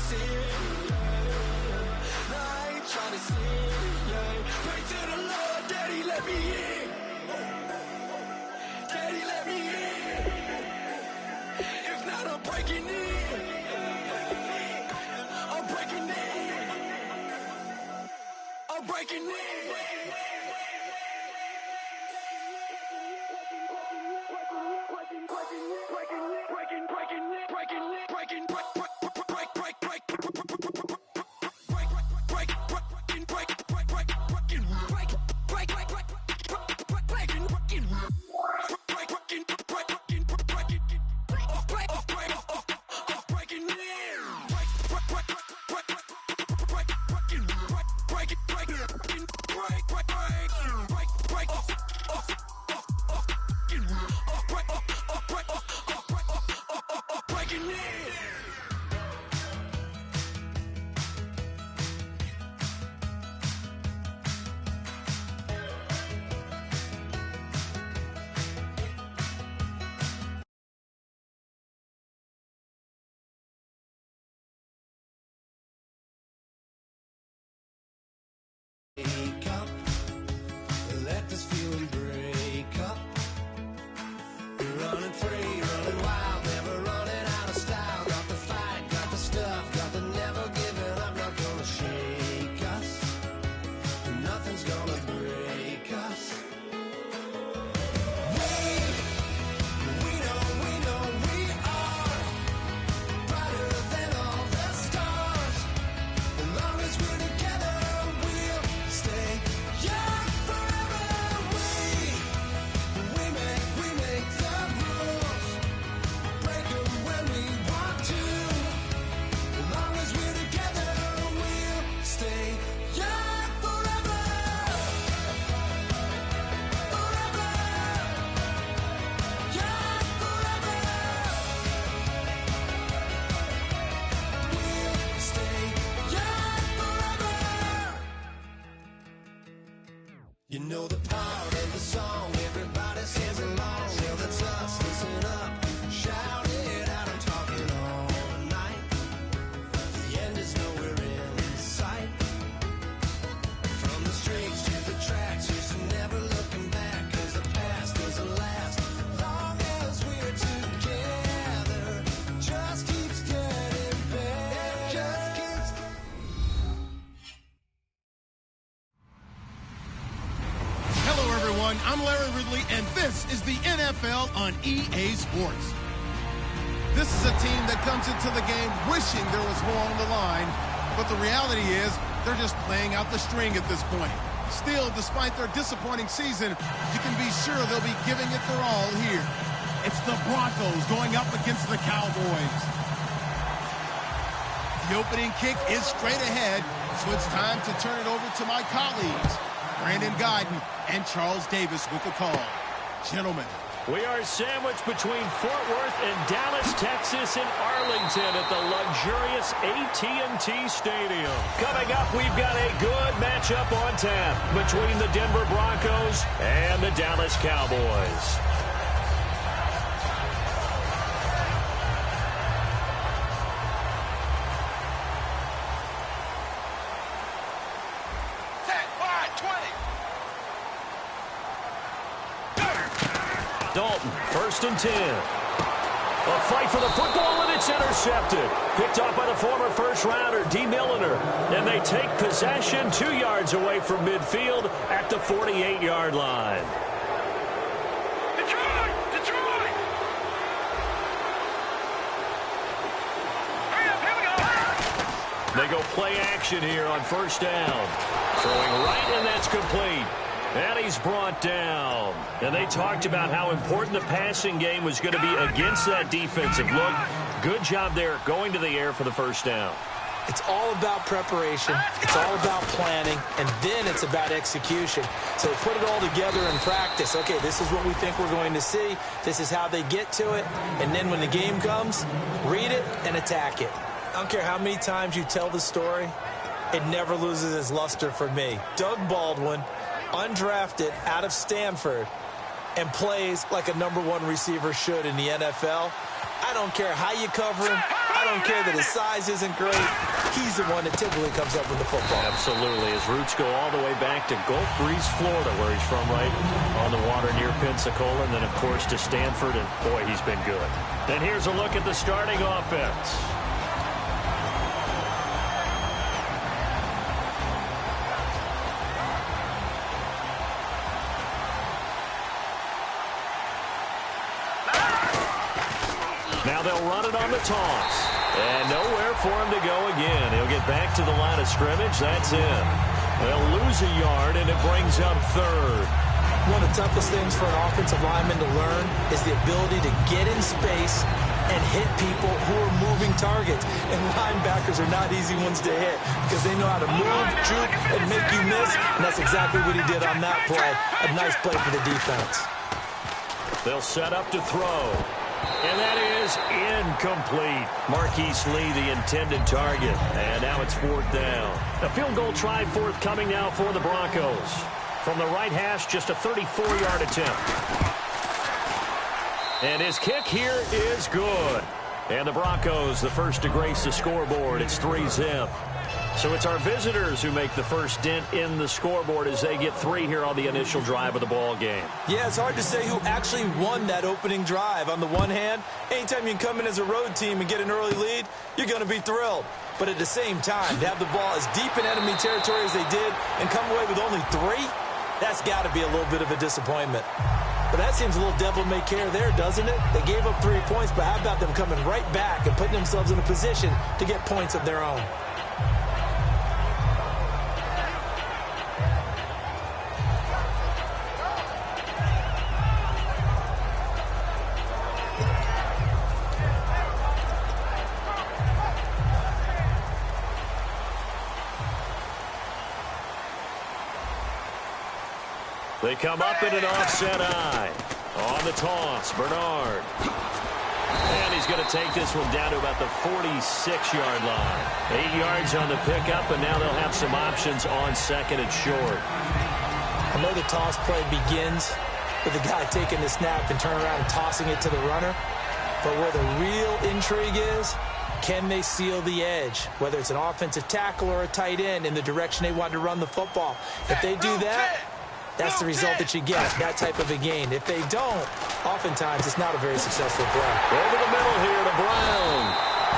sin. No, I ain't trying to sin. Pray to the Lord, Daddy, let me in. Daddy, let me in. If not, I'm breaking in. I'm breaking in. I'm breaking in. Wake up, let this feeling break up. Running free, running wild, never running out of style. Got the fight, got the stuff, got the never giving up. Not gonna shake us, nothing's gonna break us. We know we are brighter than all the stars. As long as we're together, stay young forever. We make the rules, break them when we want to. As long as we're together, we'll stay young forever. Forever. Young forever. We'll stay young forever. You know the part of the song, everybody sings along. Well, that's us, listen up, shout it out, I'm talking all night. The end is nowhere in sight. From the streets to the tracks, used to never looking back, 'cause the past doesn't last. Long as we're together, just keeps getting better. Just keeps. Hello, everyone. I'm Larry Ridley, and this is the NFL on EA Sports. This is a team that comes into the game wishing there was more on the line, but the reality is they're just playing out the string at this point. Still, despite their disappointing season, you can be sure they'll be giving it their all here. It's the Broncos going up against the Cowboys. The opening kick is straight ahead, so it's time to turn it over to my colleagues, Brandon Guyton and Charles Davis with the call. Gentlemen. We are sandwiched between Fort Worth and Dallas, Texas, and Arlington at the luxurious AT&T Stadium. Coming up, we've got a good matchup on tap between the Denver Broncos and the Dallas Cowboys. Dalton, 1st and 10. A fight for the football, and it's intercepted. Picked off by the former first-rounder, D. Milliner. And they take possession 2 yards away from midfield at the 48-yard line. Detroit! Detroit! Here we go! They go play action here on 1st down. Throwing right, and that's complete. And he's brought down. And they talked about how important the passing game was going to be against that defensive look. Good job there going to the air for the 1st down. It's all about preparation. It's all about planning. And then it's about execution. So put it all together in practice. Okay, this is what we think we're going to see. This is how they get to it. And then when the game comes, read it and attack it. I don't care how many times you tell the story, it never loses its luster for me. Doug Baldwin, undrafted out of Stanford, and plays like a #1 receiver should in the NFL. I don't care how you cover him. I don't care that his size isn't great. He's the one that typically comes up with the football. Absolutely. His roots go all the way back to Gulf Breeze, Florida, where he's from, right on the water near Pensacola, and then, of course, to Stanford, and, boy, he's been good. And here's a look at the starting offense. Now they'll run it on the toss. And nowhere for him to go again. He'll get back to the line of scrimmage. That's in. They'll lose a yard, and it brings up third. One of the toughest things for an offensive lineman to learn is the ability to get in space and hit people who are moving targets. And linebackers are not easy ones to hit because they know how to move, juke, and make you miss. And that's exactly what he did on that play. A nice play for the defense. They'll set up to throw. And that is incomplete. Marquise Lee, the intended target. And now it's fourth down. A field goal try forthcoming now for the Broncos. From the right hash, just a 34-yard attempt. And his kick here is good. And the Broncos, the first to grace the scoreboard. It's 3-zip. So it's our visitors who make the first dent in the scoreboard as they get 3 here on the initial drive of the ball game. Yeah, it's hard to say who actually won that opening drive. On the one hand, anytime you can come in as a road team and get an early lead, you're going to be thrilled. But at the same time, to have the ball as deep in enemy territory as they did and come away with only 3, that's got to be a little bit of a disappointment. But that seems a little devil-may-care there, doesn't it? They gave up 3 points, but how about them coming right back and putting themselves in a position to get points of their own? They come up in an offset eye. On the toss, Bernard. And he's going to take this one down to about the 46-yard line. 8 yards on the pickup, and now they'll have some options on second and short. I know the toss play begins with the guy taking the snap and turning around and tossing it to the runner. But where the real intrigue is, can they seal the edge? Whether it's an offensive tackle or a tight end in the direction they want to run the football. If they do that, that's the result that you get, that type of a gain. If they don't, oftentimes it's not a very successful play. Over the middle here to Brown.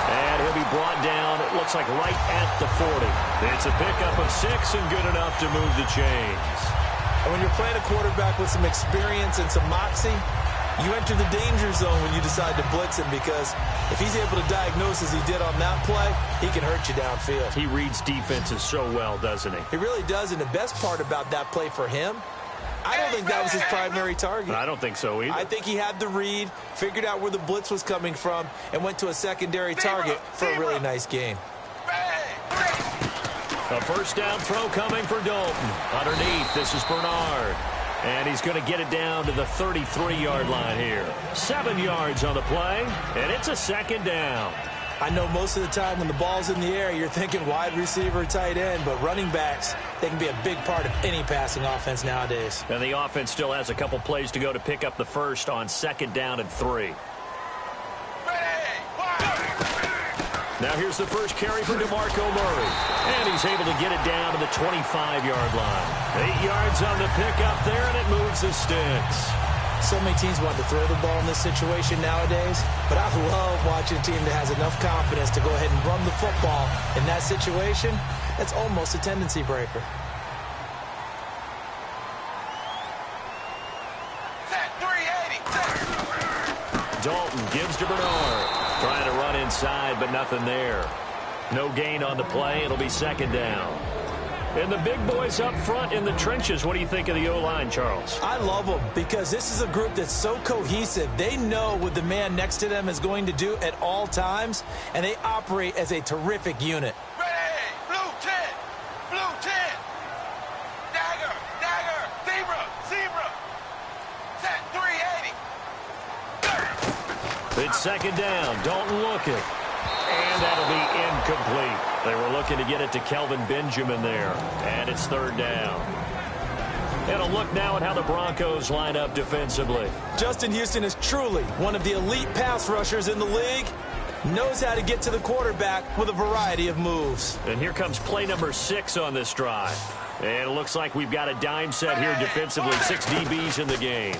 And he'll be brought down, it looks like right at the 40. It's a pickup of 6 and good enough to move the chains. And when you're playing a quarterback with some experience and some moxie, you enter the danger zone when you decide to blitz him, because if he's able to diagnose as he did on that play, he can hurt you downfield. He reads defenses so well, doesn't he? He really does, and the best part about that play for him, I don't think that was his primary target. I don't think so either. I think he had the read, figured out where the blitz was coming from, and went to a secondary target for a really nice gain. A first down throw coming for Dalton. Underneath, this is Bernard. And he's going to get it down to the 33-yard line here. 7 yards on the play, and it's a second down. I know most of the time when the ball's in the air, you're thinking wide receiver, tight end, but running backs, they can be a big part of any passing offense nowadays. And the offense still has a couple plays to go to pick up the first on second down and 3. Now here's the first carry for DeMarco Murray. And he's able to get it down to the 25-yard line. 8 yards on the pickup there, and it moves the sticks. So many teams want to throw the ball in this situation nowadays, but I love watching a team that has enough confidence to go ahead and run the football in that situation. That's almost a tendency breaker. Dalton gives to Bernard. Trying to run inside, but nothing there. No gain on the play. It'll be second down. And the big boys up front in the trenches. What do you think of the O-line, Charles? I love them because this is a group that's so cohesive. They know what the man next to them is going to do at all times, and they operate as a terrific unit. Ready! Blue 10! Blue 10! Dagger! Dagger! Zebra! Zebra! Set 380! It's second down. Dalton looking. And that'll be incomplete. They were looking to get it to Kelvin Benjamin there. And it's third down. And a look now at how the Broncos line up defensively. Justin Houston is truly one of the elite pass rushers in the league. Knows how to get to the quarterback with a variety of moves. And here comes play number 6 on this drive. And it looks like we've got a dime set here defensively. 6 DBs in the game.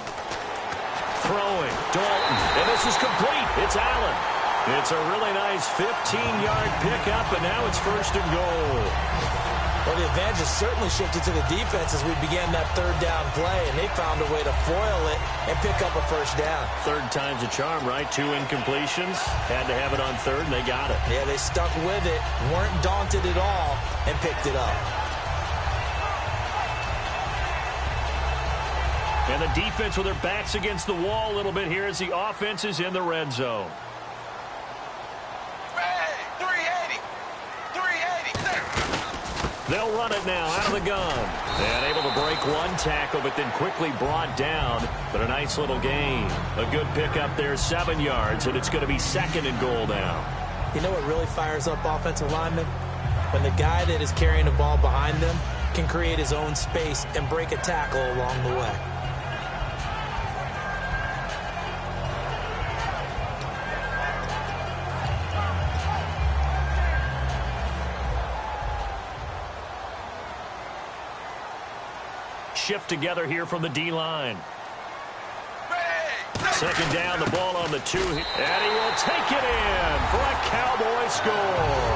Throwing, Dalton, and this is complete. It's Allen. It's a really nice 15-yard pickup, and now it's 1st and goal. Well, the advantage has certainly shifted to the defense as we began that 3rd down play, and they found a way to foil it and pick up a 1st down. 3rd time's a charm, right? 2 incompletions. Had to have it on 3rd, and they got it. Yeah, they stuck with it, weren't daunted at all, and picked it up. And the defense with their backs against the wall a little bit here as the offense is in the red zone. They'll run it now out of the gun. And able to break one tackle, but then quickly brought down. But a nice little gain. A good pickup there, 7 yards, and it's going to be 2nd and goal now. You know what really fires up offensive linemen? When the guy that is carrying the ball behind them can create his own space and break a tackle along the way. Shift together here from the D-line. 2nd down, the ball on the 2, and he will take it in for a Cowboy score.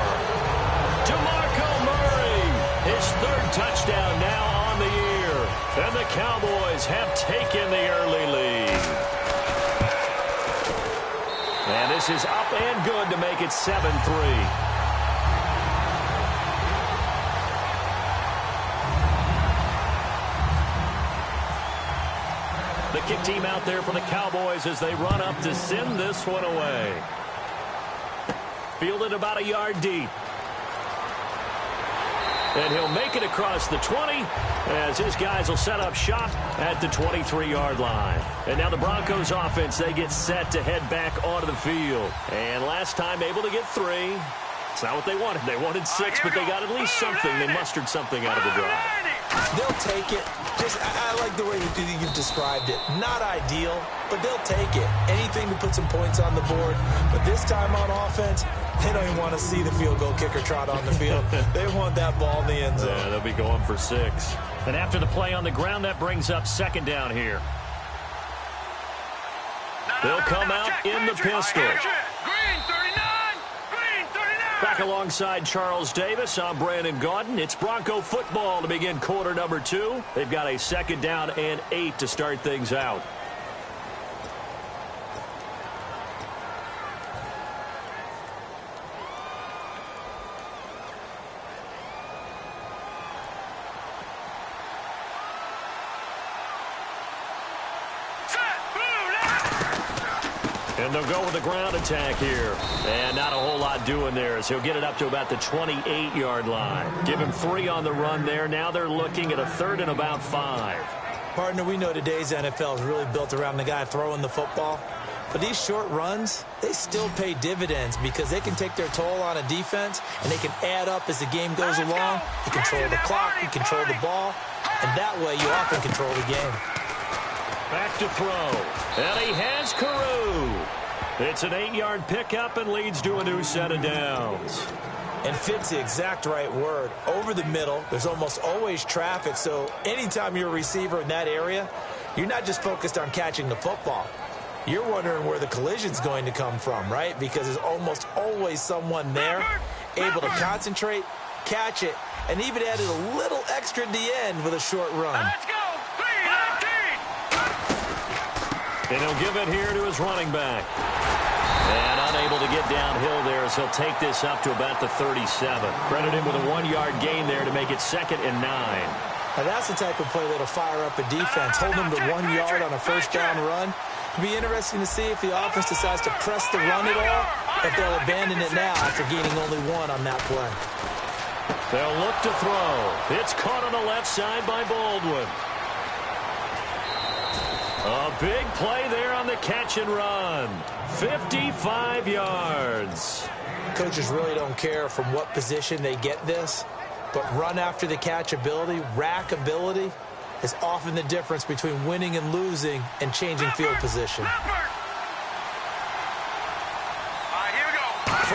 DeMarco Murray, his 3rd touchdown now on the year, and the Cowboys have taken the early lead. And this is up and good to make it 7-3. The kick team out there for the Cowboys as they run up to send this one away. Fielded about a yard deep. And he'll make it across the 20 as his guys will set up shop at the 23-yard line. And now the Broncos offense, they get set to head back onto the field. And last time able to get 3. It's not what they wanted. They wanted 6, but they got at least something. They mustered something out of the drive. They'll take it. I like the way you've described it. Not ideal, but they'll take it. Anything to put some points on the board. But this time on offense, they don't even want to see the field goal kicker trot on the field. They want that ball in the end zone. Yeah, they'll be going for 6. And after the play on the ground, that brings up 2nd down here. They'll come out in the pistol. Back alongside Charles Davis, I'm Brandon Gaudin. It's Bronco football to begin quarter number 2. They've got a 2nd down and 8 to start things out. And they'll go with the ground attack here. And not a whole lot doing there as he'll get it up to about the 28-yard line. Give him 3 on the run there. Now they're looking at a 3rd and about 5. Partner, we know today's NFL is really built around the guy throwing the football. But these short runs, they still pay dividends because they can take their toll on a defense and they can add up as the game goes along. You control the clock, you control the ball, and that way you often control the game. Back to throw. And he has Carew. It's an 8-yard pickup and leads to a new set of downs. And fits the exact right word. Over the middle, there's almost always traffic, so anytime you're a receiver in that area, you're not just focused on catching the football. You're wondering where the collision's going to come from, right? Because there's almost always someone there able to concentrate, catch it, and even added a little extra at the end with a short run. Let's go! And he'll give it here to his running back. And unable to get downhill there as he'll take this up to about the 37. Credit him with a 1-yard gain there to make it 2nd and 9. Now that's the type of play that'll fire up a defense. Hold them to 1 yard on a 1st down run. It'll be interesting to see if the offense decides to press the run at all, if they'll abandon it now after gaining only 1 on that play. They'll look to throw. It's caught on the left side by Baldwin. A big play there on the catch and run. 55 yards. Coaches really don't care from what position they get this, but run after the catch ability, rack ability, is often the difference between winning and losing and changing field position. All right, here we go.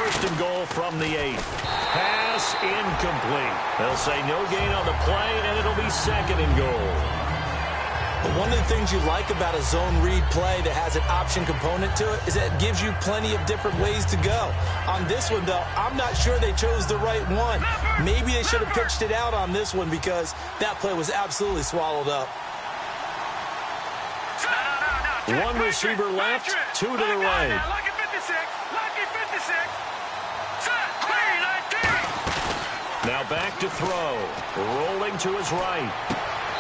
first and goal from the 8. Pass incomplete. They'll say no gain on the play, and it'll be second and goal. But one of the things you like about a zone read play that has an option component to it is that it gives you plenty of different ways to go. On this one, though, I'm not sure they chose the right one. Maybe they should have pitched it out on this one because that play was absolutely swallowed up. One receiver left, 2 to the right. Lucky 56. Lucky 56. Set. Clean 19. Now back to throw. Rolling to his right.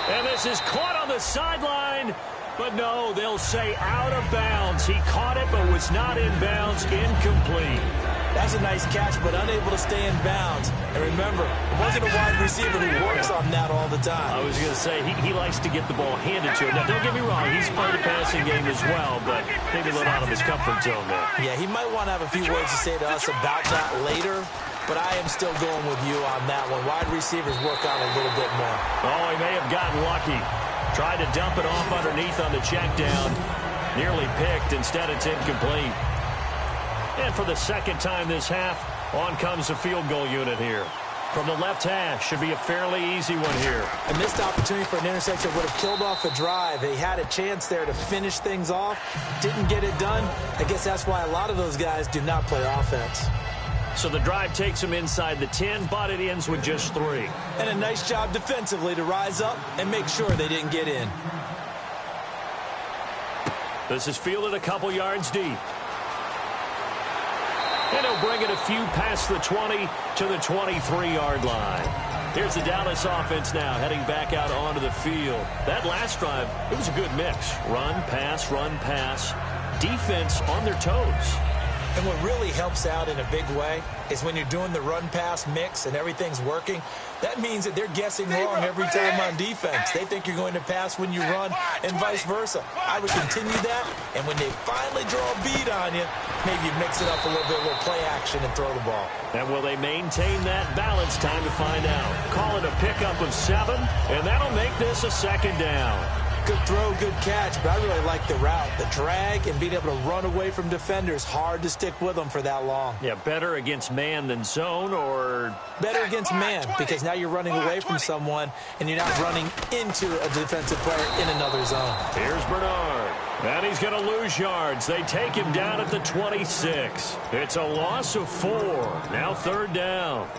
And this is caught on the sideline. But no, they'll say out of bounds. He caught it but was not in bounds. Incomplete. That's a nice catch, but unable to stay in bounds. And remember, it wasn't a wide receiver who works on that all the time. I was going to say, he likes to get the ball handed to him. Now, don't get me wrong, he's played a passing game as well, but maybe a little out of his comfort zone there. Yeah, he might want to have a few words to say to us about that later, but I am still going with you on that one. Wide receivers work out a little bit more. Oh, he may have gotten lucky. Tried to dump it off underneath on the check down. Nearly picked. Instead, it's incomplete. And for the second time this half, on comes the field goal unit here. From the left hash, should be a fairly easy one here. A missed opportunity for an interception would have killed off a drive. They had a chance there to finish things off. Didn't get it done. I guess that's why a lot of those guys do not play offense. So the drive takes them inside the 10, but it ends with just 3. And a nice job defensively to rise up and make sure they didn't get in. This is fielded a couple yards deep. And he'll bring it a few past the 20 to the 23-yard line. Here's the Dallas offense now heading back out onto the field. That last drive, it was a good mix. Run, pass, defense on their toes. And what really helps out in a big way is when you're doing the run-pass mix and everything's working, that means that they're guessing wrong every time on defense. They think you're going to pass when you run and vice versa. I would continue that, and when they finally draw a beat on you, maybe mix it up a little bit, a little play action and throw the ball. And will they maintain that balance? Time to find out. Call it a pickup of 7, and that'll make this a second down. Good throw, good catch, but I really like the route. The drag and being able to run away from defenders, hard to stick with them for that long. Yeah, better against man than zone, or better against man, because now you're running away from someone and you're not running into a defensive player in another zone. Here's Bernard. And he's going to lose yards. They take him down at the 26. It's a loss of 4. Now third down.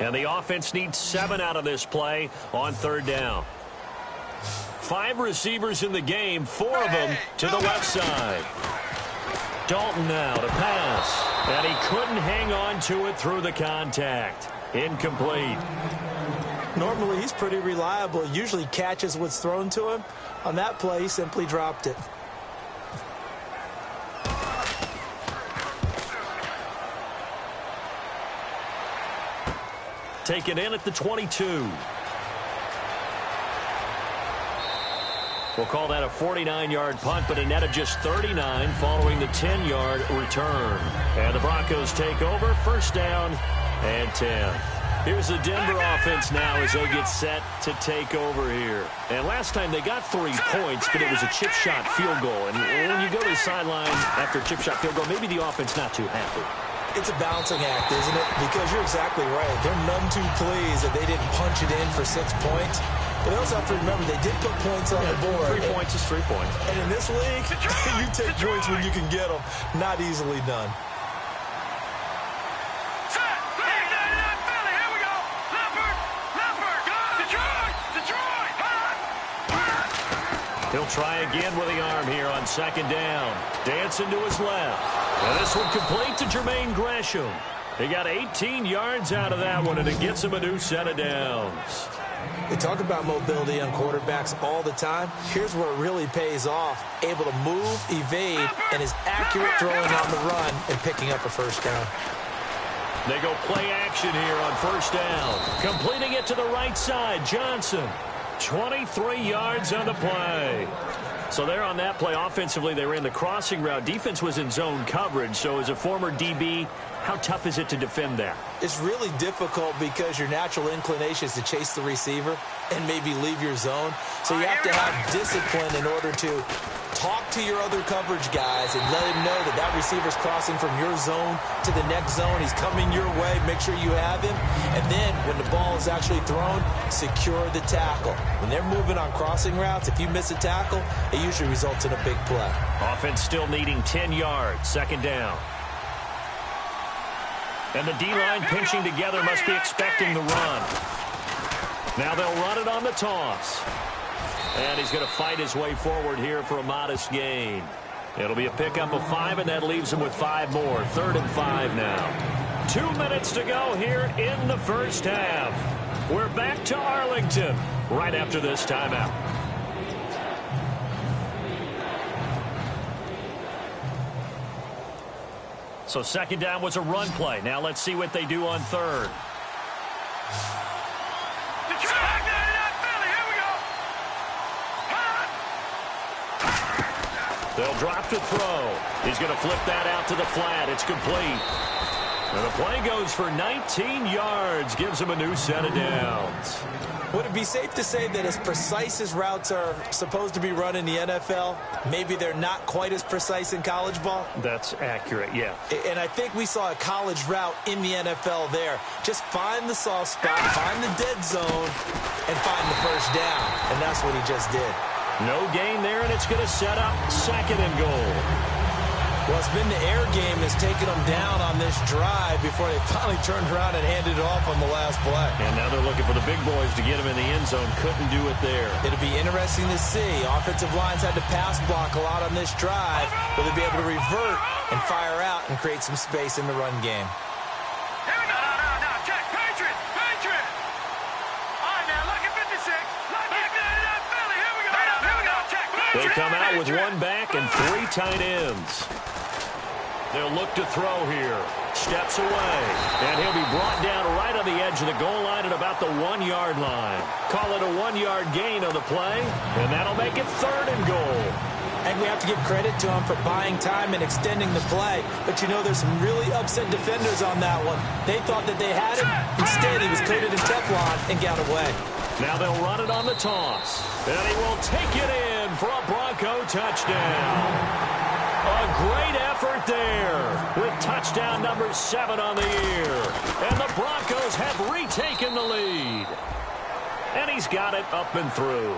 And the offense needs 7 out of this play on third down. 5 receivers in the game, 4 of them to the left side. Dalton now to pass. And he couldn't hang on to it through the contact. Incomplete. Normally, he's pretty reliable. Usually catches what's thrown to him. On that play, he simply dropped it. Taken in at the 22. We'll call that a 49-yard punt, but a net of just 39 following the 10-yard return. And the Broncos take over, first down and 10. Here's the Denver offense now as they get set to take over here. And last time they got 3 points, but it was a chip shot field goal. And when you go to the sideline after a chip shot field goal, maybe the offense not too happy. It's a balancing act, isn't it? Because you're exactly right. They're none too pleased that they didn't punch it in for 6 points. But they also have to remember they did put points on the board. 3 points is 3 points. And in this league, you take points when you can get them. Not easily done. He'll try again with the arm here on second down. Dancing to his left. And this one complete to Jermaine Gresham. He got 18 yards out of that one, and it gets him a new set of downs. They talk about mobility on quarterbacks all the time. Here's where it really pays off. Able to move, evade, and is accurate throwing on the run and picking up a first down. They go play action here on first down. Completing it to the right side, Johnson. 23 yards on the play. So there on that play, offensively, they ran the crossing route. Defense was in zone coverage, so as a former DB, How tough is it to defend that? It's really difficult because your natural inclination is to chase the receiver and maybe leave your zone. So you have to have discipline in order to talk to your other coverage guys and let him know that that receiver's crossing from your zone to the next zone. He's coming your way. Make sure you have him. And then when the ball is actually thrown, secure the tackle. When they're moving on crossing routes, if you miss a tackle, it usually results in a big play. Offense still needing 10 yards. Second down. And the D-line pinching together must be expecting the run. Now they'll run it on the toss. And he's going to fight his way forward here for a modest gain. It'll be a pickup of 5, and that leaves him with 5 more. 3rd and 5 now. 2 minutes to go here in the first half. We're back to Arlington right after this timeout. So second down was a run play. Now let's see what they do on 3rd. They'll drop to throw. He's going to flip that out to the flat. It's complete. And the play goes for 19 yards. Gives him a new set of downs. Would it be safe to say that as precise as routes are supposed to be run in the NFL, maybe they're not quite as precise in college ball? That's accurate, yeah. And I think we saw a college route in the NFL there. Just find the soft spot, find the dead zone, and find the first down. And that's what he just did. No gain there, and it's going to set up 2nd and goal. Well, it's been the air game that's taken them down on this drive before they finally turned around and handed it off on the last play. And now they're looking for the big boys to get them in the end zone. Couldn't do it there. It'll be interesting to see. Offensive lines had to pass block a lot on this drive. Will they be able to revert and fire out and create some space in the run game? They come out with 1 back and 3 tight ends. They'll look to throw here. Steps away. And he'll be brought down right on the edge of the goal line at about the 1-yard line. Call it a 1-yard gain on the play. And that'll make it 3rd and goal. And we have to give credit to him for buying time and extending the play. But, you know, there's some really upset defenders on that one. They thought that they had him. Instead, he was coated in Teflon and got away. Now they'll run it on the toss. And he will take it in for a Bronco touchdown. A great effort there with touchdown number 7 on the year. And the Broncos have retaken the lead. And he's got it up and through.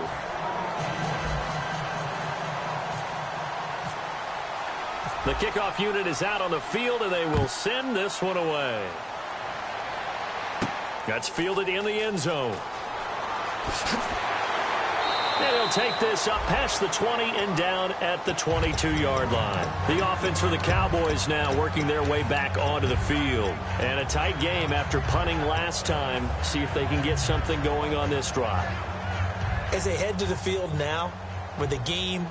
The kickoff unit is out on the field, and they will send this one away. That's fielded in the end zone. And he'll take this up past the 20 and down at the 22-yard line. The offense for the Cowboys now working their way back onto the field. And a tight game after punting last time. See if they can get something going on this drive. As they head to the field now, with the game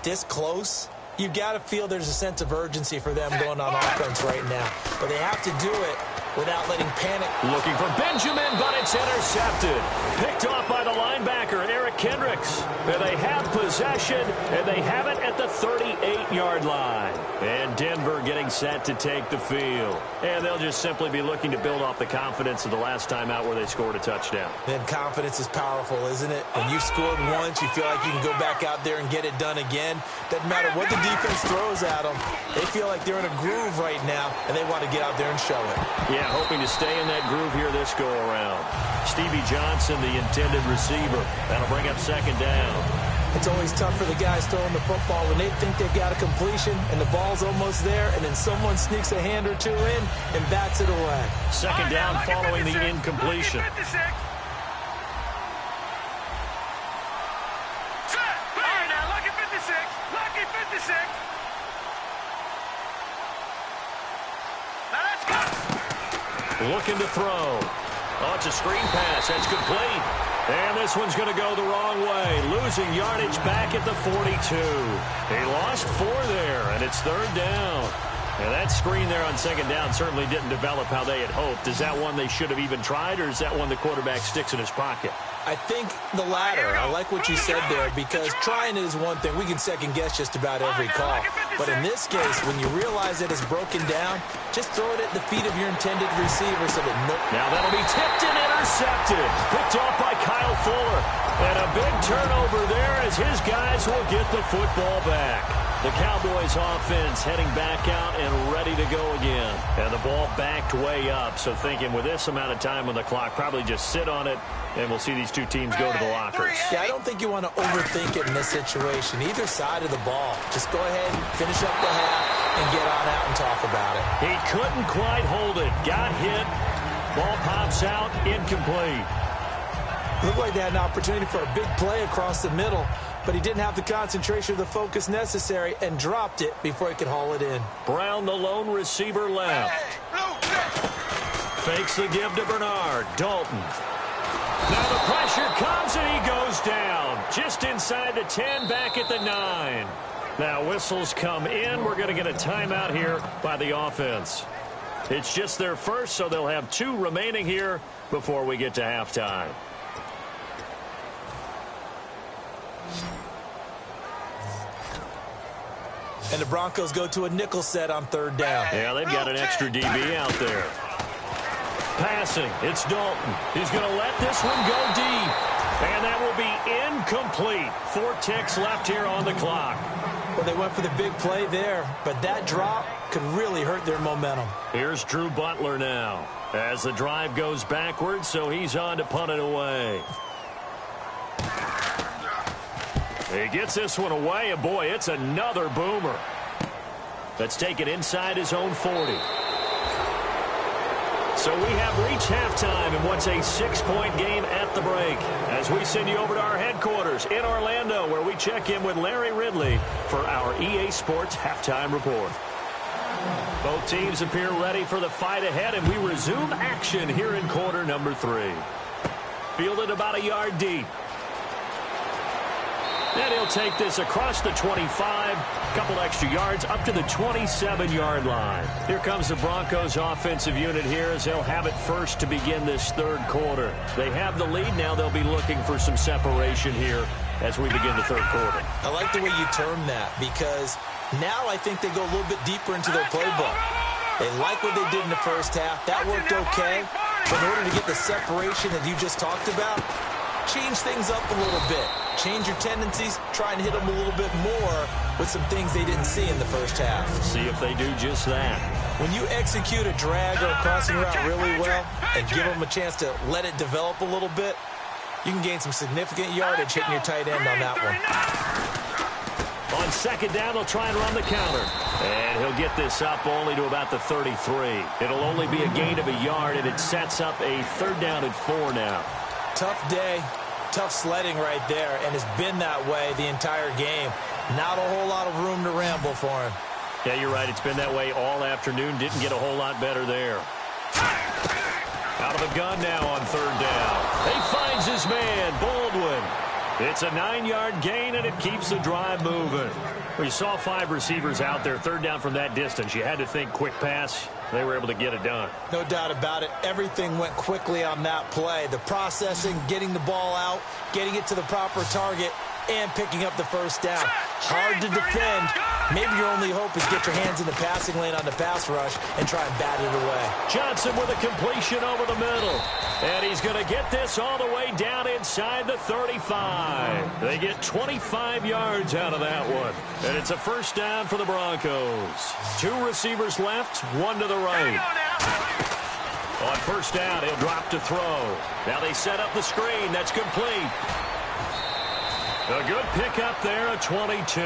this close, you've got to feel there's a sense of urgency for them going on offense right now. But they have to do it without letting panic. Looking for Benjamin, but it's intercepted. Picked off by the linebacker, Eric Kendricks. And they have possession, and they have it at the 38-yard line. And Denver getting set to take the field. And they'll just simply be looking to build off the confidence of the last time out where they scored a touchdown. Then confidence is powerful, isn't it? When you scored once, you feel like you can go back out there and get it done again. Doesn't matter what the defense throws at them. They feel like they're in a groove right now, and they want to get out there and show it. Yeah, hoping to stay in that groove here this go-around. Stevie Johnson, the intended receiver. That'll bring up 2nd down. It's always tough for the guys throwing the football when they think they've got a completion and the ball's almost there, and then someone sneaks a hand or two in and bats it away. 2nd down following the incompletion. Looking to throw. Oh, it's a screen pass. That's complete. And this one's going to go the wrong way. Losing yardage back at the 42. He lost 4 there, and it's 3rd down. And that screen there on 2nd down certainly didn't develop how they had hoped. Is that one they should have even tried, or is that one the quarterback sticks in his pocket? I think the latter. I like what you said there, because trying it is one thing. We can second-guess just about every call. But in this case, when you realize that it's broken down, just throw it at the feet of your intended receiver so that Now that'll be tipped and intercepted. Picked off by Kyle Fuller. And a big turnover there as his guys will get the football back. The Cowboys offense heading back out and ready to go again. And the ball backed way up. So thinking with this amount of time on the clock, probably just sit on it, and we'll see these two teams go to the lockers. Yeah, I don't think you want to overthink it in this situation. Either side of the ball. Just go ahead and finish up the half and get on out and talk about it. He couldn't quite hold it. Got hit. Ball pops out. Incomplete. Looked like they had an opportunity for a big play across the middle, but he didn't have the concentration or the focus necessary and dropped it before he could haul it in. Brown, the lone receiver, left. Fakes the give to Bernard. Dalton. Now the pressure comes and he goes down. Just inside the 10, back at the 9. Now whistles come in. We're going to get a timeout here by the offense. It's just their first, so they'll have 2 remaining here before we get to halftime. And the Broncos go to a nickel set on 3rd down. Yeah, they've got an extra DB out there. Passing, it's Dalton. He's going to let this one go deep. And that will be incomplete. 4 ticks left here on the clock. Well, they went for the big play there, but that drop could really hurt their momentum. Here's Drew Butler now. As the drive goes backwards, so he's on to punt it away. He gets this one away, and boy, it's another boomer. That's taken inside his own 40. So we have reached halftime in what's a 6-point game at the break. As we send you over to our headquarters in Orlando, where we check in with Larry Ridley for our EA Sports Halftime Report. Both teams appear ready for the fight ahead, and we resume action here in quarter number 3. Fielded about a yard deep. And he'll take this across the 25, couple extra yards up to the 27-yard line. Here comes the Broncos offensive unit here as they'll have it first to begin this 3rd quarter. They have the lead now. They'll be looking for some separation here as we begin the 3rd quarter. I like the way you term that because now I think they go a little bit deeper into their playbook. They like what they did in the first half. That worked okay. But in order to get the separation that you just talked about, change things up a little bit. Change your tendencies, try and hit them a little bit more with some things they didn't see in the first half. See if they do just that. When you execute a drag or a crossing route really well and give them a chance to let it develop a little bit, you can gain some significant yardage hitting your tight end on that one. On 2nd down, they'll try and run the counter. And he'll get this up only to about the 33. It'll only be a gain of a yard, and it sets up a 3rd down and 4 now. Tough day, tough sledding right there, and it's been that way the entire game. Not a whole lot of room to ramble for him. Yeah, you're right. It's been that way all afternoon. Didn't get a whole lot better there. Out of the gun now on 3rd down. He finds his man, Baldwin. It's a 9-yard gain, and it keeps the drive moving. We saw 5 receivers out there, 3rd down from that distance. You had to think quick pass. They were able to get it done. No doubt about it. Everything went quickly on that play. The processing, getting the ball out, getting it to the proper target, and picking up the 1st down. Hard to defend. Maybe your only hope is get your hands in the passing lane on the pass rush and try and bat it away. Johnson with a completion over the middle. And he's going to get this all the way down inside the 35. They get 25 yards out of that one. And it's a 1st down for the Broncos. 2 receivers left, 1 to the right. On 1st down, he'll drop to throw. Now they set up the screen. That's complete. A good pickup there at 22.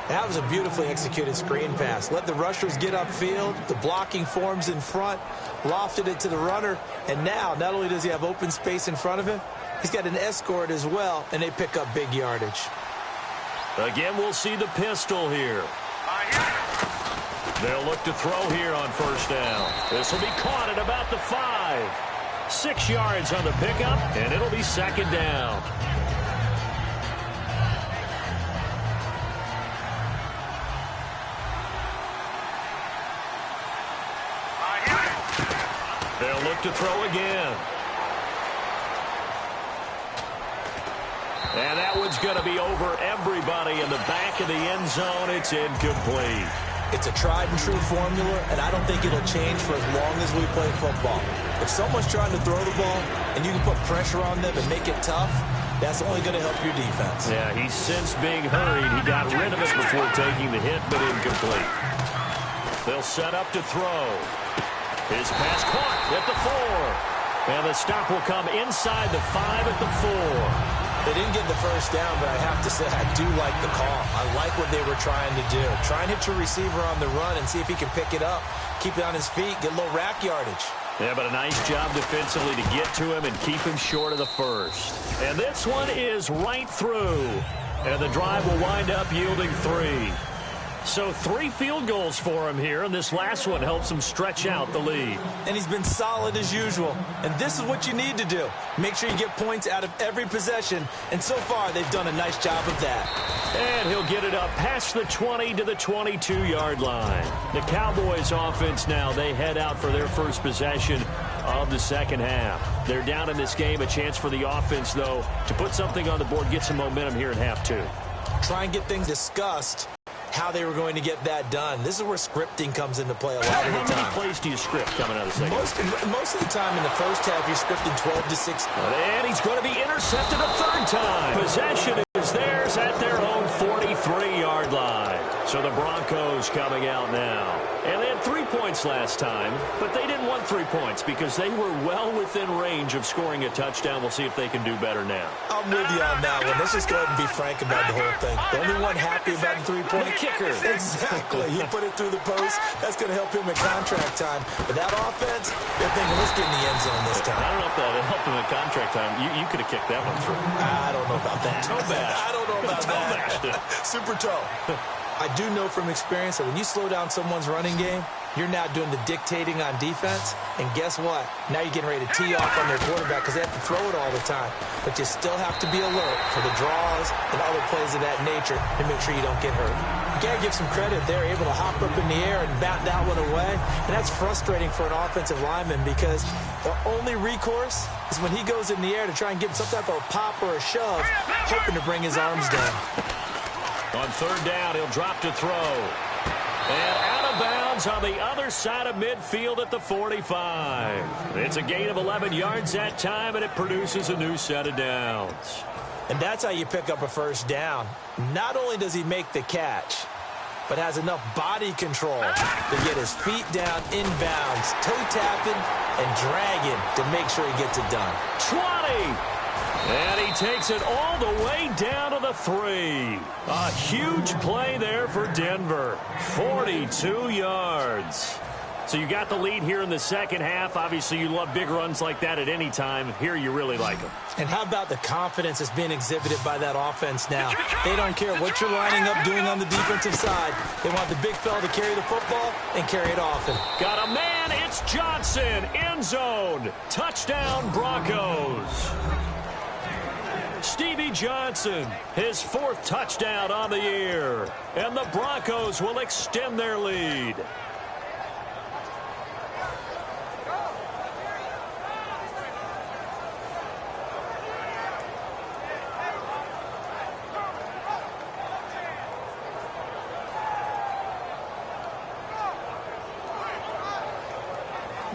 That was a beautifully executed screen pass. Let the rushers get upfield. The blocking forms in front. Lofted it to the runner. And now, not only does he have open space in front of him, he's got an escort as well, and they pick up big yardage. Again, we'll see the pistol here. They'll look to throw here on 1st down. This will be caught at about the 5. 6 yards on the pickup, and it'll be 2nd down. They'll look to throw again. And that one's going to be over everybody in the back of the end zone. It's incomplete. It's a tried-and-true formula, and I don't think it'll change for as long as we play football. If someone's trying to throw the ball and you can put pressure on them and make it tough, that's only going to help your defense. Yeah, he's since being hurried. He got rid of it before taking the hit, but incomplete. They'll set up to throw. His pass caught at the 4. And the stop will come inside the 5 at the 4. They didn't get the first down, but I have to say I do like the call. I like what they were trying to do. Try and hit your receiver on the run and see if he can pick it up, keep it on his feet, get a little rack yardage. Yeah, but a nice job defensively to get to him and keep him short of the first. And this one is right through. And the drive will wind up yielding 3. So 3 field goals for him here, and this last one helps him stretch out the lead. And he's been solid as usual. And this is what you need to do. Make sure you get points out of every possession. And so far, they've done a nice job of that. And he'll get it up past the 20 to the 22-yard line. The Cowboys offense now, they head out for their first possession of the second half. They're down in this game. A chance for the offense, though, to put something on the board, get some momentum here in half 2. Try and get things discussed. How they were going to get that done. This is where scripting comes into play a lot of the time. How many plays do you script coming out of the second? Most of the time in the first half, you're scripting 12 to 6. And he's going to be intercepted a 3rd time. Possession is theirs at their own 43-yard line. So the Broncos coming out now. And they had 3 points last time, but they didn't want 3 points because they were well within range of scoring a touchdown. We'll see if they can do better now. I'm with you on that one. Let's just go ahead and be frank about the whole thing. The only one happy about the 3-point kicker. Exactly. He put it through the post. That's going to help him in contract time. But that offense, they're thinking, let's get in the end zone this time. I don't know if that helped him in contract time. You could have kicked that one through. I don't know about that. Toe bash. I don't know about that. Super toe. I do know from experience that when you slow down someone's running game, you're now doing the dictating on defense. And guess what? Now you're getting ready to tee off on their quarterback because they have to throw it all the time. But you still have to be alert for the draws and other plays of that nature to make sure you don't get hurt. You got to give some credit. They're able to hop up in the air and bat that one away. And that's frustrating for an offensive lineman because the only recourse is when he goes in the air to try and get some type of a pop or a shove, hoping to bring his arms down. On 3rd down, he'll drop to throw. And out of bounds on the other side of midfield at the 45. It's a gain of 11 yards that time, and it produces a new set of downs. And that's how you pick up a first down. Not only does he make the catch, but has enough body control to get his feet down inbounds, toe-tapping and dragging to make sure he gets it done. 20! And he takes it all the way down to the 3. A huge play there for Denver. 42 yards. So you got the lead here in the second half. Obviously, you love big runs like that at any time. Here, you really like them. And how about the confidence that's being exhibited by that offense now? They don't care what you're lining up doing on the defensive side. They want the big fella to carry the football and carry it often. Got a man. It's Johnson. End zone. Touchdown, Broncos. Stevie Johnson, his 4th touchdown on the year. And the Broncos will extend their lead.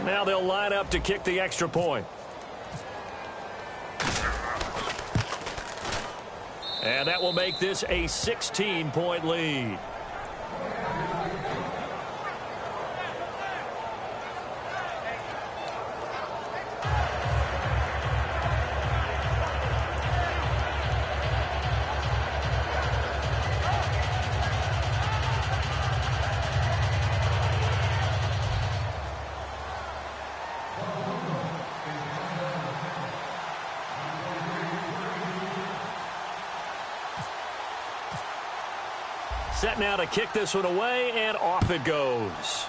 Now they'll line up to kick the extra point. And that will make this a 16-point lead. Set now to kick this one away, and off it goes.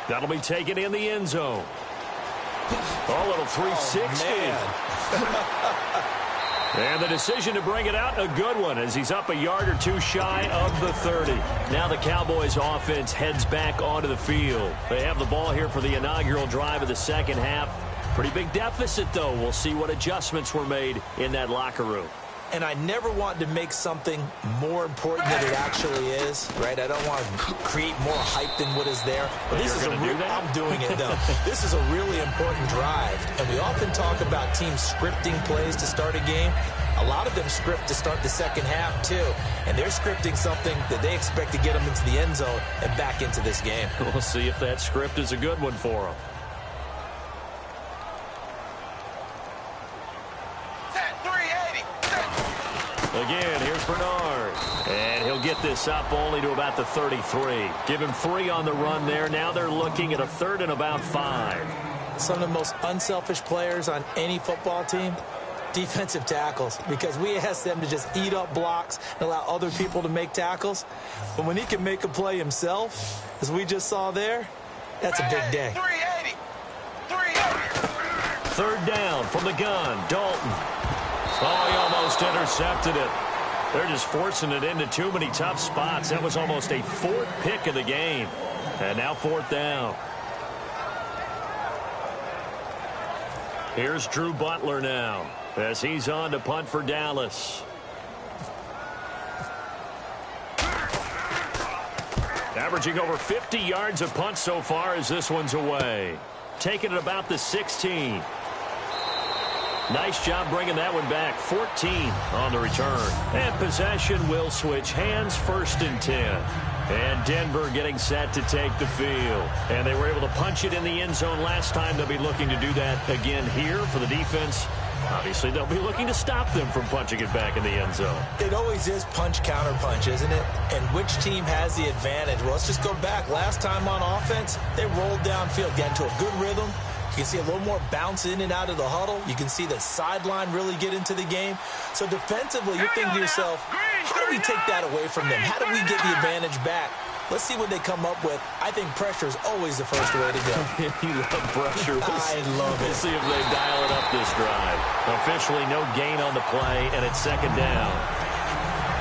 That'll be taken in the end zone. A little 360. And the decision to bring it out, a good one, as he's up a yard or two shy of the 30. Now the Cowboys offense heads back onto the field. They have the ball here for the inaugural drive of the second half. Pretty big deficit, though. We'll see what adjustments were made in that locker room. And I never want to make something more important than it actually is, right? I don't want to create more hype than what is there. But this is I'm doing it, though. This is a really important drive. And we often talk about teams scripting plays to start a game. A lot of them script to start the second half, too. And they're scripting something that they expect to get them into the end zone and back into this game. We'll see if that script is a good one for them. Again, here's Bernard. And he'll get this up only to about the 33. Give him 3 on the run there. Now they're looking at a 3rd and about 5. Some of the most unselfish players on any football team, defensive tackles, because we ask them to just eat up blocks and allow other people to make tackles. But when he can make a play himself, as we just saw there, that's a big day. 3rd down from the gun. Dalton. Oh, he almost intercepted it. They're just forcing it into too many tough spots. That was almost a 4th pick of the game. And now 4th down. Here's Drew Butler now as he's on to punt for Dallas. Averaging over 50 yards a punt so far as this one's away. Taking it about the 16. Nice job bringing that one back. 14 on the return. And possession will switch hands, 1st and 10. And Denver getting set to take the field. And they were able to punch it in the end zone last time. They'll be looking to do that again here for the defense. Obviously, they'll be looking to stop them from punching it back in the end zone. It always is punch, counter punch, isn't it? And which team has the advantage? Well, let's just go back. Last time on offense, they rolled downfield, got into a good rhythm. You can see a little more bounce in and out of the huddle. You can see the sideline really get into the game. So defensively, you're thinking to yourself, how do we take that away from them? How do we get the advantage back? Let's see what they come up with. I think pressure is always the first way to go. You love pressure. I love it. We'll see if they dial it up this drive. Officially, no gain on the play, and it's 2nd down.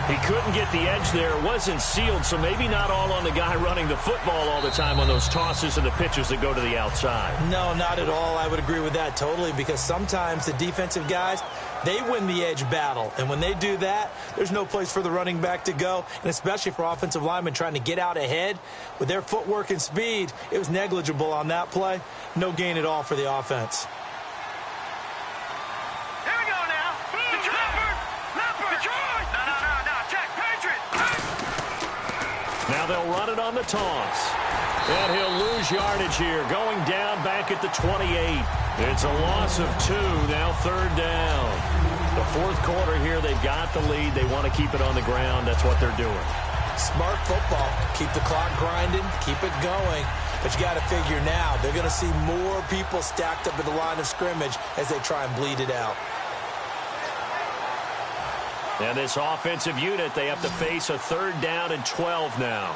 He couldn't get the edge there. It wasn't sealed, so maybe not all on the guy running the football all the time on those tosses and the pitches that go to the outside. No, not at all. I would agree with that totally, because sometimes the defensive guys, they win the edge battle. And when they do that, there's no place for the running back to go, and especially for offensive linemen trying to get out ahead. With their footwork and speed, it was negligible on that play. No gain at all for the offense. Now they'll run it on the toss. And he'll lose yardage here. Going down back at the 28. It's a loss of 2. Now 3rd down. The 4th quarter here, they've got the lead. They want to keep it on the ground. That's what they're doing. Smart football. Keep the clock grinding. Keep it going. But you got to figure now, they're going to see more people stacked up at the line of scrimmage as they try and bleed it out. And this offensive unit, they have to face a 3rd down and 12 now.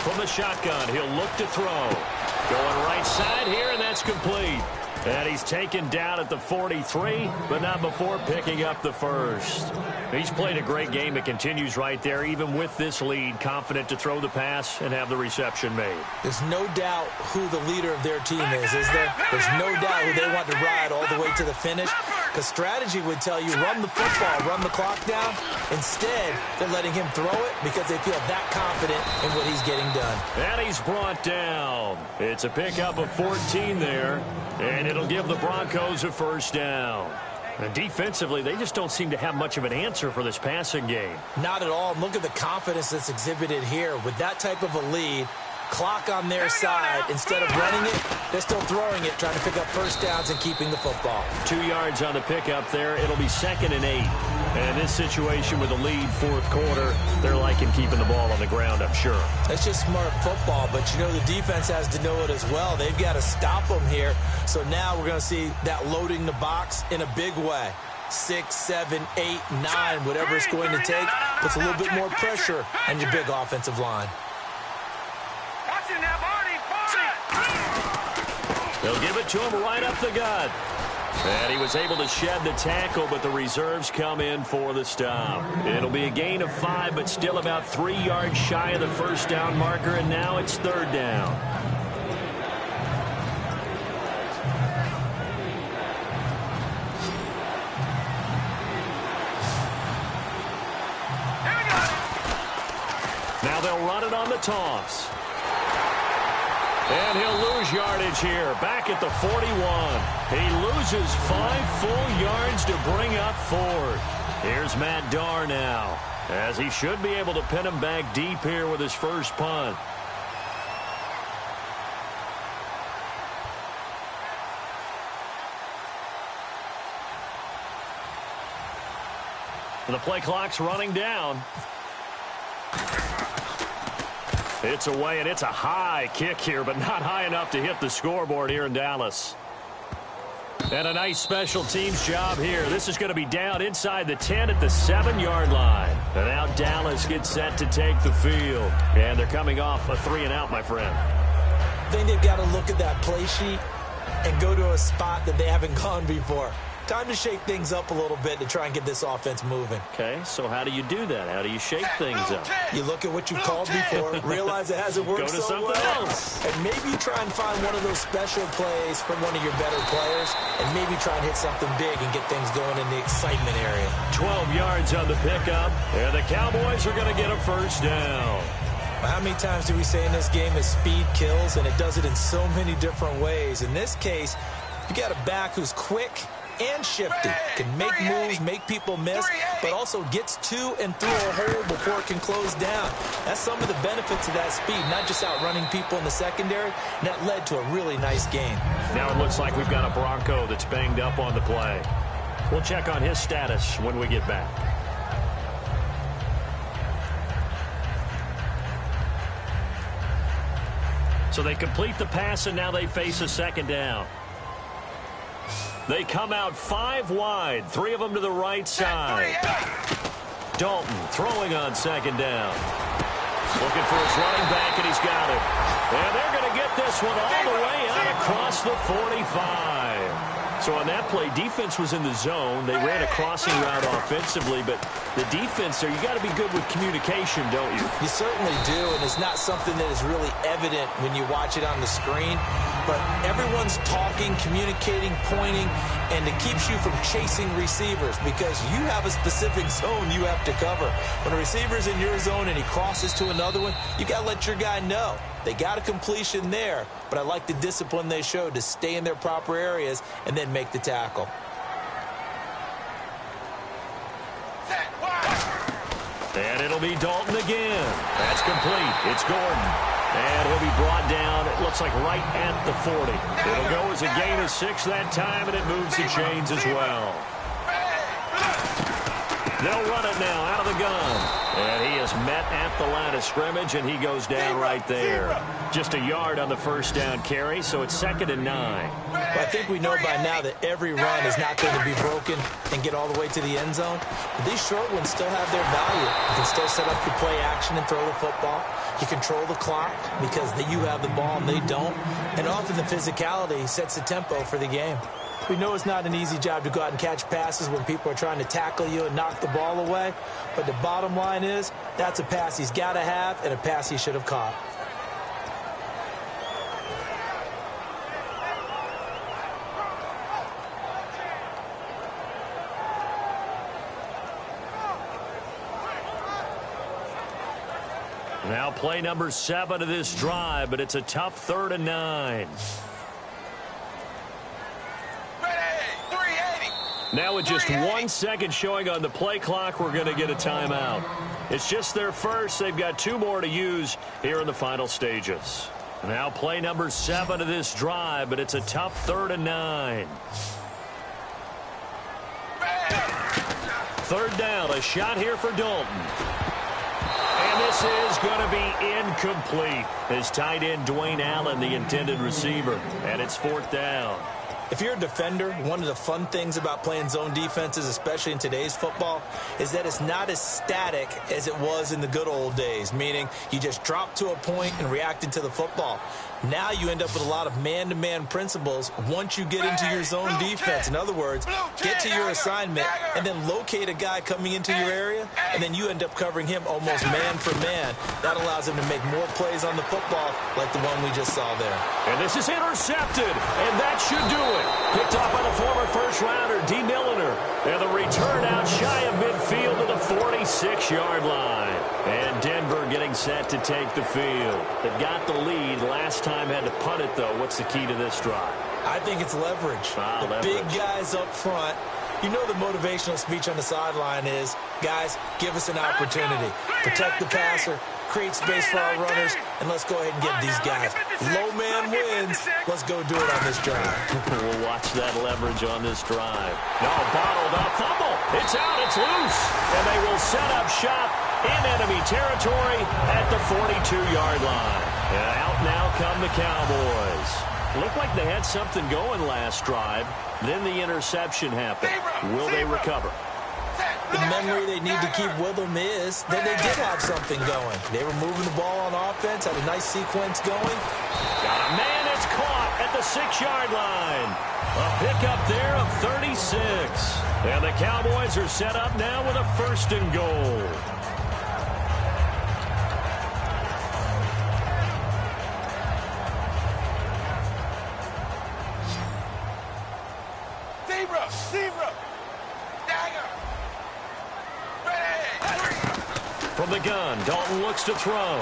From the shotgun, he'll look to throw. Going right side here, and that's complete. And he's taken down at the 43, but not before picking up the 1st. He's played a great game. It continues right there, even with this lead, confident to throw the pass and have the reception made. There's no doubt who the leader of their team is there? There's no doubt who they want to ride all the way to the finish. Because strategy would tell you, run the football, run the clock down. Instead, they're letting him throw it because they feel that confident in what he's getting done. And he's brought down. It's a pickup of 14 there, and it'll give the Broncos a 1st down. And defensively, they just don't seem to have much of an answer for this passing game. Not at all. Look at the confidence that's exhibited here. With that type of a lead, clock on their side, instead of running it, they're still throwing it, trying to pick up 1st downs and keeping the football. 2 yards on the pickup there. It'll be 2nd and 8. And this situation with a lead 4th quarter, they're liking keeping the ball on the ground, I'm sure. That's just smart football, but you know the defense has to know it as well. They've got to stop them here. So now we're going to see that loading the box in a big way. 6, 7, 8, 9, whatever it's going to take, puts a little bit more pressure on your big offensive line. They'll give it to him right up the gut. And he was able to shed the tackle, but the reserves come in for the stop. It'll be a gain of 5, but still about 3 yards shy of the 1st down marker, and now it's 3rd down. run it on the toss. And he'll lose yardage here, back at the 41. He loses 5 full yards to bring up 4. Here's Matt Darr now, as he should be able to pin him back deep here with his first punt. And the play clock's running down. It's away, and it's a high kick here, but not high enough to hit the scoreboard here in Dallas. And a nice special teams job here. This is going to be down inside the 10 at the 7-yard line. And now Dallas gets set to take the field. And they're coming off a 3-and-out, my friend. I think they've got to look at that play sheet and go to a spot that they haven't gone before. Time to shake things up a little bit to try and get this offense moving. Okay, so how do you do that? How do you shake things up? You look at what you called before, realize it hasn't worked so well. Go to something else. And maybe you try and find one of those special plays from one of your better players, and maybe try and hit something big and get things going in the excitement area. 12 yards on the pickup, and the Cowboys are going to get a first down. Well, how many times do we say in this game that speed kills, and it does it in so many different ways? In this case, you got a back who's quick and shifty, can make moves, make people miss, but also gets to and through a hole before it can close down. That's some of the benefits of that speed, not just outrunning people in the secondary, and that led to a really nice game. Now it looks like we've got a Bronco that's banged up on the play. We'll check on his status when we get back. So they complete the pass, and now they face a second down. They come out 5 wide, 3 of them to the right side. Dalton throwing on second down. Looking for his running back, and he's got it. And they're going to get this one all the way out across the 45. So on that play, defense was in the zone. They ran a crossing route offensively, but the defense there, you got to be good with communication, don't you? You certainly do, and it's not something that is really evident when you watch it on the screen. But everyone's talking, communicating, pointing, and it keeps you from chasing receivers because you have a specific zone you have to cover. When a receiver's in your zone and he crosses to another one, you got to let your guy know. They got a completion there, but I like the discipline they showed to stay in their proper areas and then make the tackle. And it'll be Dalton again. That's complete. It's Gordon. And he'll be brought down, it looks like right at the 40. It'll go as a gain of 6 that time, and it moves the chains as well. They'll run it now out of the gun. And he is met at the line of scrimmage, and he goes down right there. Just a yard on the first down carry, so it's 2nd and 9. Well, I think we know by now that every run is not going to be broken and get all the way to the end zone. But these short ones still have their value. You can still set up your play action and throw the football. You control the clock because you have the ball and they don't. And often the physicality sets the tempo for the game. We know it's not an easy job to go out and catch passes when people are trying to tackle you and knock the ball away. But the bottom line is that's a pass he's got to have and a pass he should have caught. Now play number 7 of this drive, but it's a tough 3rd and 9. Now with just 1 second showing on the play clock, we're going to get a timeout. It's just their first. They've got 2 more to use here in the final stages. Now play number 7 of this drive, but it's a tough 3rd and 9. 3rd down, a shot here for Dalton. And this is going to be incomplete. His tight end, Dwayne Allen, the intended receiver. And it's 4th down. If you're a defender, one of the fun things about playing zone defenses, especially in today's football, is that it's not as static as it was in the good old days, meaning you just drop to a point and reacted to the football. Now you end up with a lot of man-to-man principles once you get into your zone defense. In other words, get to your assignment and then locate a guy coming into your area, and then you end up covering him almost man for man. That allows him to make more plays on the football like the one we just saw there. And this is intercepted, and that should do it. it. Picked off by the former first-rounder, D. Milliner. And the return out shy of midfield to the 46-yard line. And Denver getting set to take the field. They've got the lead. Last time had to punt it, though. What's the key to this drive? I think it's leverage. The big guys up front. You know the motivational speech on the sideline is, guys, give us an opportunity. Protect the passer, create space for our runners, and let's go ahead and get these guys. Low man wins. Let's go do it on this drive. We'll watch that leverage on this drive. No, bottled up. Fumble. It's out. It's loose. And they will set up shop in enemy territory at the 42-yard line. And out now come the Cowboys. Looked like they had something going last drive. Then the interception happened. Will they recover? The memory they need to keep with them is that they did have something going. They were moving the ball on offense, had a nice sequence going. Got a man that's caught at the 6-yard line. A pickup there of 36. And the Cowboys are set up now with a 1st and goal. From the gun, Dalton looks to throw.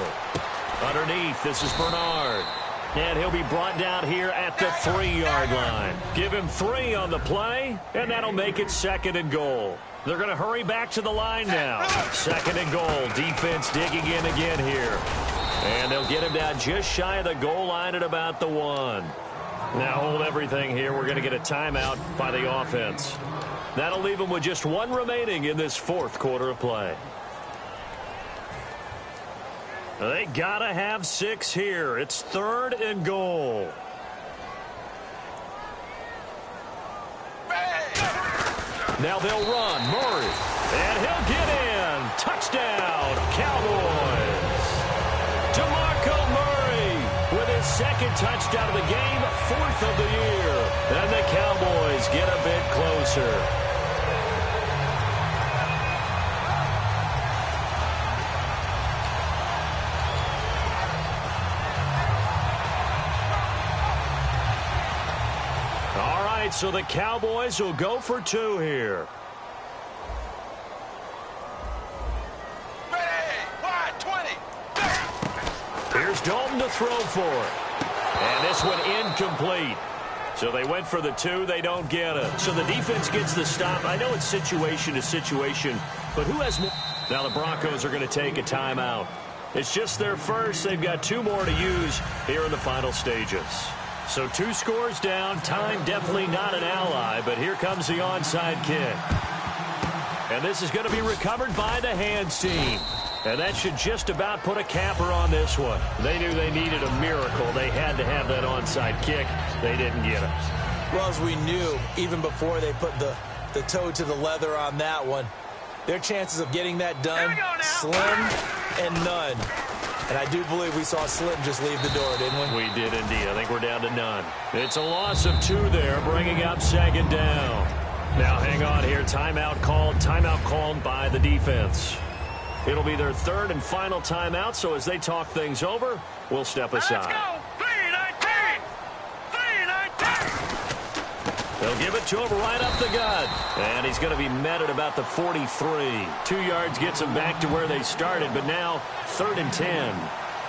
Underneath, this is Bernard. And he'll be brought down here at the 3-yard line. Give him 3 on the play, and that'll make it 2nd and goal. They're going to hurry back to the line now. 2nd and goal. Defense digging in again here. And they'll get him down just shy of the goal line at about the 1. Now hold everything here. We're going to get a timeout by the offense. That'll leave them with just 1 remaining in this 4th quarter of play. They gotta have 6 here. It's 3rd and goal. Now they'll run. Murray. And he'll get in. Touchdown, Cowboys. DeMarco Murray with his 2nd touchdown of the game, 4th of the year. And the Cowboys get a bit closer. So the Cowboys will go for 2 here. Here's Dalton to throw for it. And this one incomplete. So they went for the 2. They don't get it. So the defense gets the stop. I know it's situation to situation, but who has more? Now the Broncos are going to take a timeout. It's just their first. They've got 2 more to use here in the final stages. So 2 scores down. Time definitely not an ally, but here comes the onside kick. And this is going to be recovered by the hands team. And that should just about put a capper on this one. They knew they needed a miracle. They had to have that onside kick. They didn't get it. Well, as we knew, even before they put the toe to the leather on that one, their chances of getting that done, slim and none. And I do believe we saw Slim just leave the door, didn't we? We did indeed. I think we're down to none. It's a loss of 2 there, bringing up 2nd down. Now hang on here. Timeout called by the defense. It'll be their 3rd and final timeout, so as they talk things over, we'll step aside. Let's go! 3-19! 3-19! They'll give it to him right up the gut. And he's going to be met at about the 43. 2 yards gets them back to where they started, but now 3rd and 10.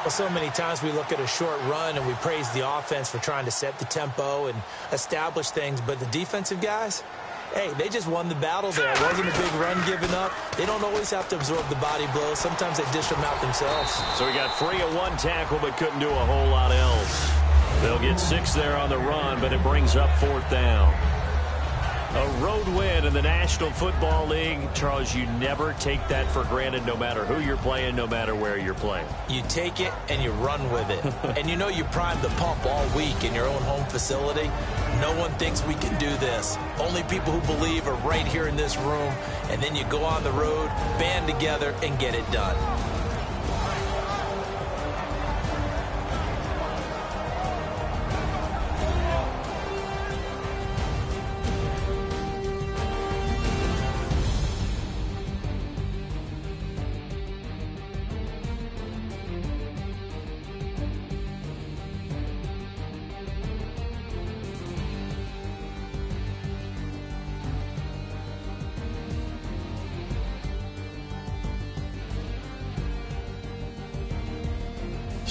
Well, so many times we look at a short run and we praise the offense for trying to set the tempo and establish things, but the defensive guys, hey, they just won the battle there. It wasn't a big run given up. They don't always have to absorb the body blows. Sometimes they dish them out themselves. So we got 3 of 1 tackle, but couldn't do a whole lot else. They'll get 6 there on the run, but it brings up 4th down. A road win in the National Football League. Charles, you never take that for granted no matter who you're playing, no matter where you're playing. You take it and you run with it. And you know you primed the pump all week in your own home facility. No one thinks we can do this. Only people who believe are right here in this room. And then you go on the road, band together, and get it done.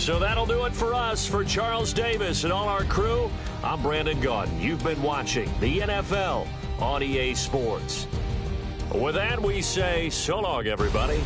So that'll do it for us. For Charles Davis and all our crew, I'm Brandon Gaudin. You've been watching the NFL on EA Sports. With that, we say so long, everybody.